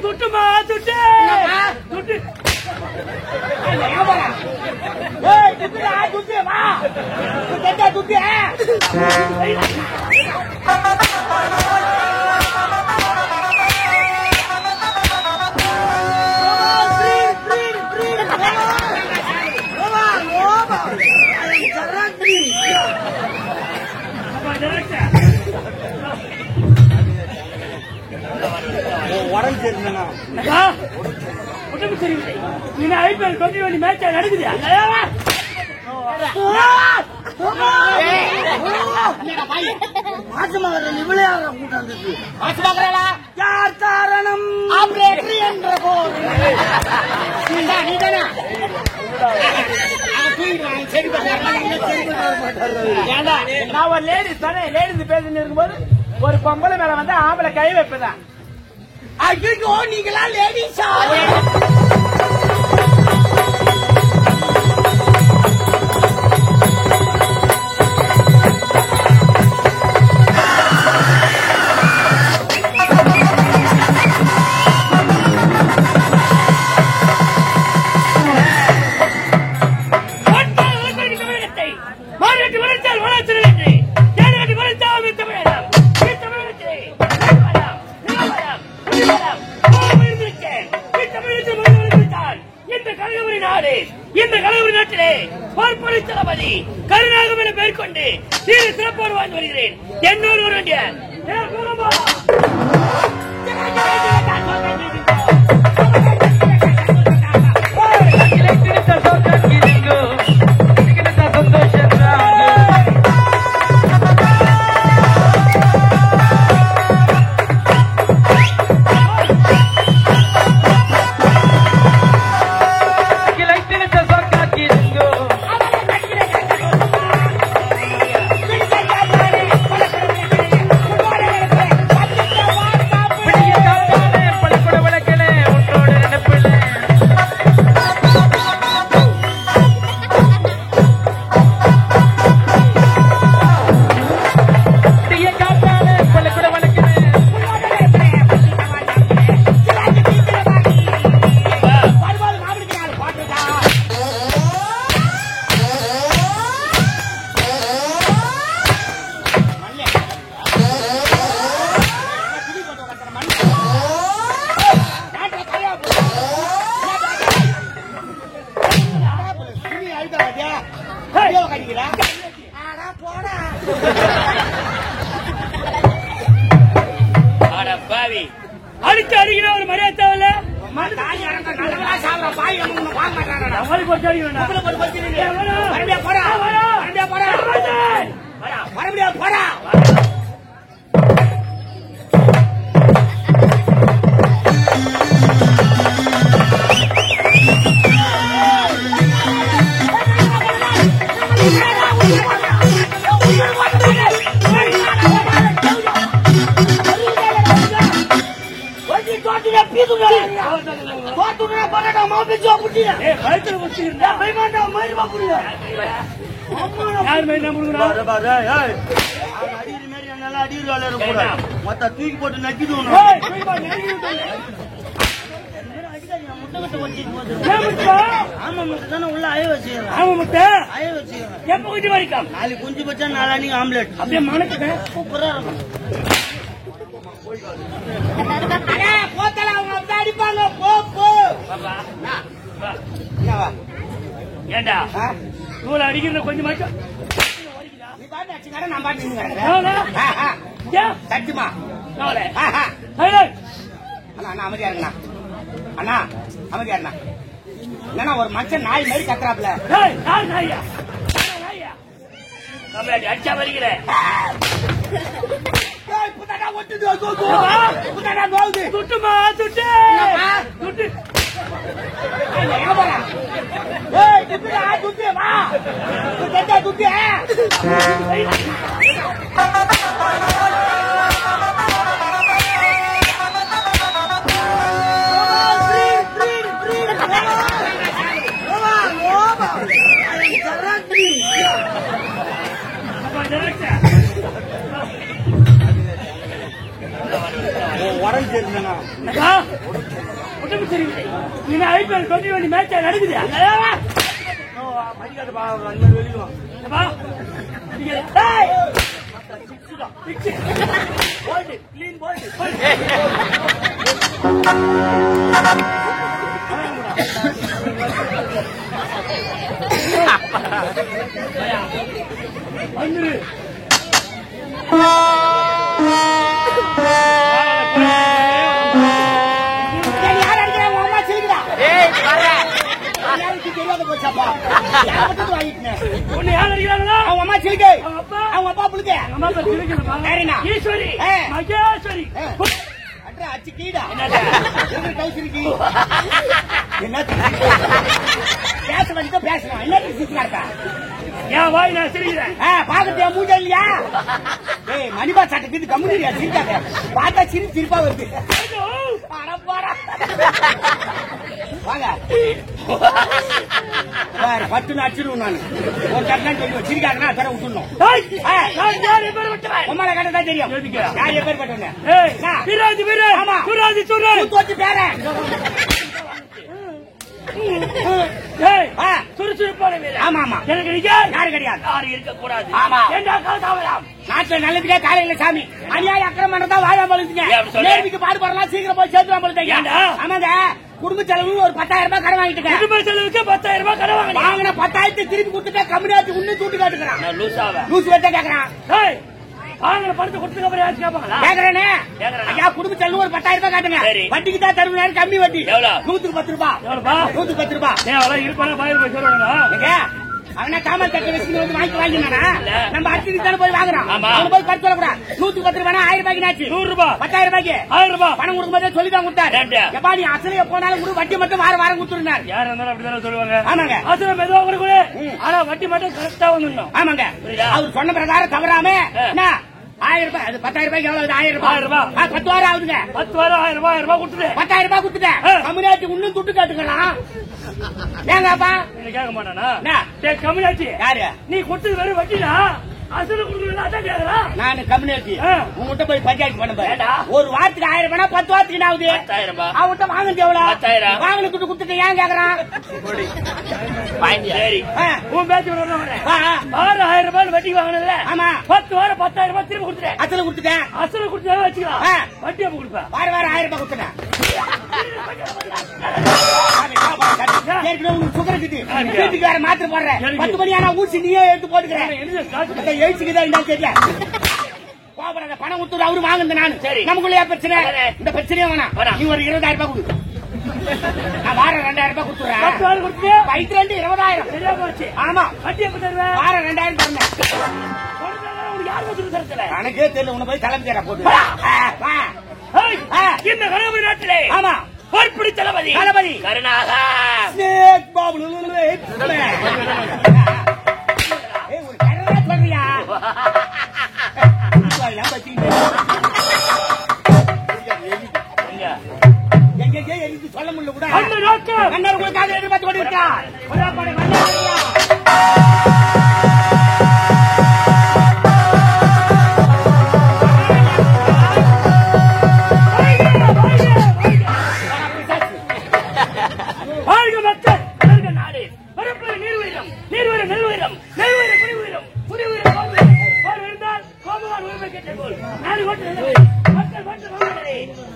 துட்டுமா துட்டு துட்டு உடம்பு சரியில்லை. நீ IPL 2020 மேட்ச் நடக்குது. யார் காரணம் என்ற போது நான் ஒரு லேடிஸ் தானே. லேடிஸ் பேசிட்டு இருக்கும்போது ஒரு பொம்பளை மேல வந்து ஆம்பளை கை வைப்பதான். ஐயோ நீங்களா லேடிஸா? இந்த கலைவர் நாட்டிலே பார்ப்பனை தளபதி கருணாகம் என பெயர் கொண்டு சீர சிறப்போடு வாழ்ந்து வருகிறேன். என்னோடு ஒரு வேண்டிய அடுத்து அருகிற ஒரு மரியாதை இல்ல. தூக்கி போட்டு நக்கிட்டு உள்ள அய வச்சு எப்ப குஞ்சு வரைக்கும் நாளைக்கு குஞ்சு வச்சா நாளைக்கு ஆம்லெட் அப்படியே மனக்கு சூப்பரா இருக்கும். போத்தல அவங்க அப்படி அடிப்பாங்க. ஏண்டா தூளை அடிக்கிறத கொஞ்சம் மாட்டோம். நான் சத்தியமா அண்ணா அமைதியா இருக்கா? அண்ணா அமைதியா இருந்தா என்னன்னா ஒரு மனுஷன் நாய் மாதிரி கத்துறாப்ல. அடிச்சா வருகிறேன். துட்டுமா துட்டு துட்டு உடம்பு சரியில்லைண்ணா. உடம்பு சரியில்லை. நீங்க ஐபிஎல் 2020 மேட்ச் நடக்குது. மதிக்காத அந்த மாதிரி வெளியும் தெரியாத போச்சாப்பா உன்னை யார் அடிக்கிறாங்களா? அவங்க அம்மா சிரிக்கை, அவங்க அப்பா புளுக்க ஈஸ்வரி மகேஸ்வரி அச்சு கீடா கௌசரிக்கு என்ன பேச வந்து பேசணும். என்ன சிரிக்கா என் வாய் நான் சிரிக்கிறேன். பாக்கத்தியா மூஞ்ச இல்லையா? ஏய் மணிபா சட்டத்துக்கு கம்முனியா சிரிக்காத. பார்த்தா சிரிப்பா வருது. வாங்க பட்டு அடிச்சிருவோம். நான் ஒரு கட்டணம் சொல்லுவேன். சிரிக்காதுன்னா தர விட்டுணும். உமால கட்டதான் தெரியும். யார் எப்பேர் பட்டுங்க பேரன் சுறுசுறுப்பான வீரர். ஆமா ஆமா எனக்கு யாரு கிடையாது. யாரும் இருக்கக்கூடாது. ஆமா காலம் நாட்டுல நல்லதுக்கே காலையில சாமி அநியாய அக்கிரமம் தான் வாயா பழுத்துங்க. நேர்மைக்கு பாடுபடலாம் சீக்கிரம் போய் சேர்த்து பழுத்தீங்க. ஆமாங்க குடும்ப செலவு ஒரு 10,000 ரூபாய் கடன் வாங்கிட்டு. குடும்ப செலவுக்கு 10,000 ரூபாய் கடன் வாங்கின 10,000 திருப்பி கொடுத்துட்டா கம்மியாச்சு இன்னும் தூட்டு காட்டுக்கிறான். லூஸ் வச்சா கேக்குறான். வாங்கின பணத்தை கொடுத்துக்க அப்புறம் யாரும் கேட்பாங்களா? கேக்குறேனே ஐயா குடும்ப செலவு ஒரு 10,000 ரூபாய் காட்டுங்க. வட்டிக்கு தான் தருவேன். கம்மி வட்டி 110 ரூபாய். 110 ரூபாய் இருப்பாங்க. 1000 ரூபாய் சொல்லுவாங்க. அவனா காமல் தட்டு வச்சு வந்து வாங்கினானா நம்ம அடுத்து தானே போய் வாங்குறான். அவன் போய் கட்டு சொல்லக்கூடாது. 110 ரூபாய் 1000 ரூபாய்க்கு ஆச்சு. 100 ரூபாய் 10,000 ரூபாய்க்கு 1000 ரூபாய் பணம் கொடுக்கும்போதே சொல்லி தான் கொடுத்தாரு. எப்பா நீ அசலைய போனாலும் கூட வட்டி மட்டும் வாரம் கொடுத்துருந்தாரு. யாரா இருந்தாலும் அப்படிதான் சொல்லுவாங்க. ஆமாங்க அசலம் மெதுவா கொடுக்கணும். ஆனா வட்டி மட்டும் கரெக்டா வந்துடணும். ஆமாங்க அவர் சொன்ன பிரகாரம் தவறாம 1000 ரூபாய். அது 10,000 ரூபாய்க்கு எவ்வளவு? 1000 ரூபாய் 10 வாரம் ஆகுதுங்க. 10 வாரம் 1000 ரூபாய் கொடுத்துட்டு 10,000 ரூபாய் கொடுத்துட்டேன். கம்யூனிட்டி இன்னும் துட்டு காட்டுக்கலாம். ஏங்கப்பா கேட்க மாட்டானா? கம்யூனிட்டி யாரு நீ கொடுத்தது வெறும் வட்டினா அசல கொடுக்குறா? நான் கம்யூனிட்டி உங்ககிட்ட போய் பஞ்சாயத்து பண்ண ஒரு வாரத்துக்கு 1000 ரூபாய் 10 வாரத்துக்கு என்ன ஆகுது? 10,000 ரூபாய். அவன்கிட்ட வாங்கினது எவ்வளவு? 10,000. வாங்கின துட்டு கொடுத்துட்டு ஏன் கேக்குறான்? சரி உன் பேச்சு 1000 ரூபாய் வட்டி வாங்கினல. ஆமா 10 வாரம் 10,000 ரூபாய் திரும்ப கொடுத்துட்டேன். அசல கொடுத்துட்டேன். அசல கொடுத்தா வச்சுக்கலாம். வட்டி எப்ப கொடுப்பேன்? வாரம் 1000 ரூபாய் கொடுத்துட்டேன். வீட்டுக்கு வேற மாத்திர போடுறேன். 10 மணி ஆனா ஊசி நீயே எடுத்து போட்டுக்கிறேன். எழுச்சிக்குதான் என்ன தெரியல. கோபுரம் பணம் கொடுத்து அவரு வாங்குது. நானு சரி நமக்குள்ளே பிரச்சனை. இந்த பிரச்சனையே வேணாம். நீ ஒரு 20,000 ரூபாய் கொடு. நான் வாரம் 2,000 ரூபாய் கொடுத்துறேன். வயிற்று 20,000. ஆமா வட்டி எப்ப தருவேன்? வாரம் 2,000 தரேன். எனக்கே தெரியல. உன்னை போய் தலைமை போட்டு இந்த கணபதி நாட்டிலே. ஆமா பொறுப்புடி தளபதி தளபதி கருணாகா பாபு ஒரு கருணா சொல்றியா? எங்க எரிஞ்சு சொல்ல முடியல கூட. மன்னர் உங்களுக்காக எதிர்பார்த்து கொண்டிருக்கார்.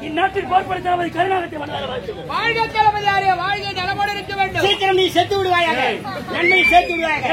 இந்நாட்டில் போர்ப்படை தளபதி கருணாகத்தை வாழ்க தளபதி யாரே வாழ்க நலமோடு இருக்க வேண்டும். சீக்கிரம் நீ செத்து விடுவாயாக. நன்மை சேர்த்து விடுவாயாக.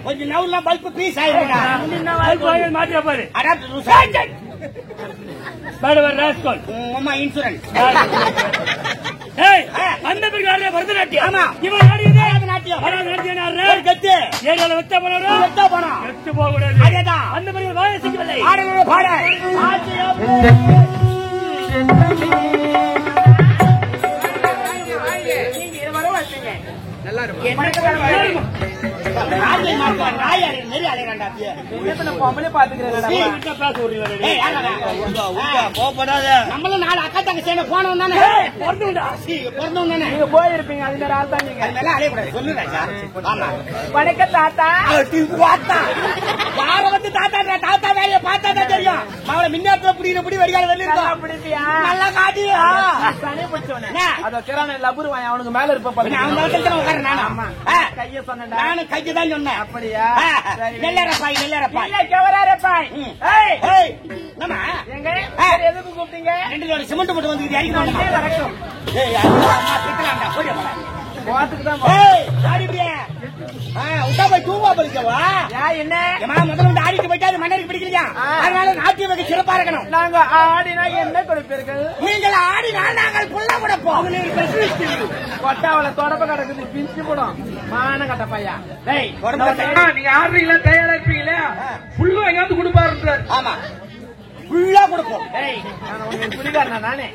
கொஞ்சம் நவுல பல்ப் பீஸ் ஆயிடுங்க மாத்திர பாரு அம்மா இன்சூரன்ஸ் அந்த பிறகு பரதநாட்டியம் ஆமா இவன் ஆடியதே நாட்டியம் பரதநாட்டியம் கத்து ஏரியால வெத்த போனோம் வெத்து போக கூடாது அதேதான் அந்த பிறகு வாய சிக்கவில்லை ஆடலோட பாட நல்லா இருக்கும் நம்மளும் நாலு அக்கா தங்க சேர்ந்து போனோம் தானே பிறந்தவங்க தானே நீங்க போயிருப்பீங்க அது மாதிரி ஆள் தான் நீங்க அலையக்கூடாது சொல்லுங்க வணக்க தாத்தா தாத்தா யார வந்து தாத்தா தாத்தா வேலையை பார்த்தா தான் தெரியும் அவளை மின்னாத்துல புடிக்கிற புடி வடிகால வெளியே நல்லா காட்டியா அத கிரான லபுரு வாங்க அவனுக்கு மேல இருப்ப உட்கார கைய சொன்னேன் நானும் கைக்கு தான் சொன்னேன் அப்படியா நெல்லரப்பாய் நெல்லரப்பாய் கவராரப்பாய் நம்ம எங்க எதுக்கு கூப்பிட்டீங்க 2 லோடு சிமெண்ட் போட்டு வந்து இறக்கி நடக்கும் முதல்ல ஆடிட்டு போயிட்டா அது மன்னருக்கு பிடிக்கலையா அதனால நாட்டிய வகை சிறப்பா இருக்கணும். நாங்க ஆடினா என்ன கொடுப்பீர்கள்? நீங்கள் ஆடினால் நாங்கள் புள்ள கொடுப்போம். கொட்டாவல தொடப்ப கிடக்குது பிஞ்சு போடும் மான கட்ட பையா. நீங்க ஆடுறீங்களா தயாரா இருப்பீங்களா? புல்லு எங்காவது கொடுப்பாரு. ஆமா ஃபுல்லா கொடுப்போம். புலிகாரனா நானே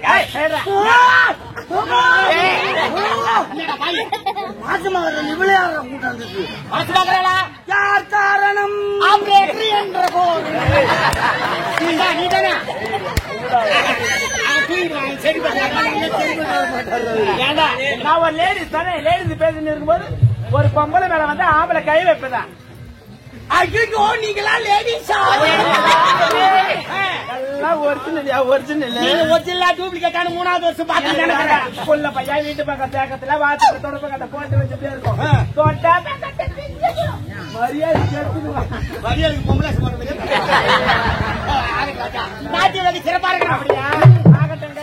யார் காரணம் என்ற போது நீதானே நான் ஒரு லேடிஸ் தானே லேடிஸ் பேசிட்டு இருக்கும்போது ஒரு பொம்பளை மேல வந்து ஆம்பளை கை வைப்பதா? ஐயோ நீங்களா லேடிஸா? ஒரிஜினல் டூப்ளிகேட்டான 3வது வருஷம் பாத்து புள்ள பையா வீட்டு பக்கம் தேக்கத்துல வாசல் தொடப்ப கட்ட போட்டு வச்சுட்டே இருக்கும். தொட்டா மரியாதை பொம்பளை நாட்டிய வகை சிறப்பா இருக்கணும். அப்படியா? ஆகட்டும்.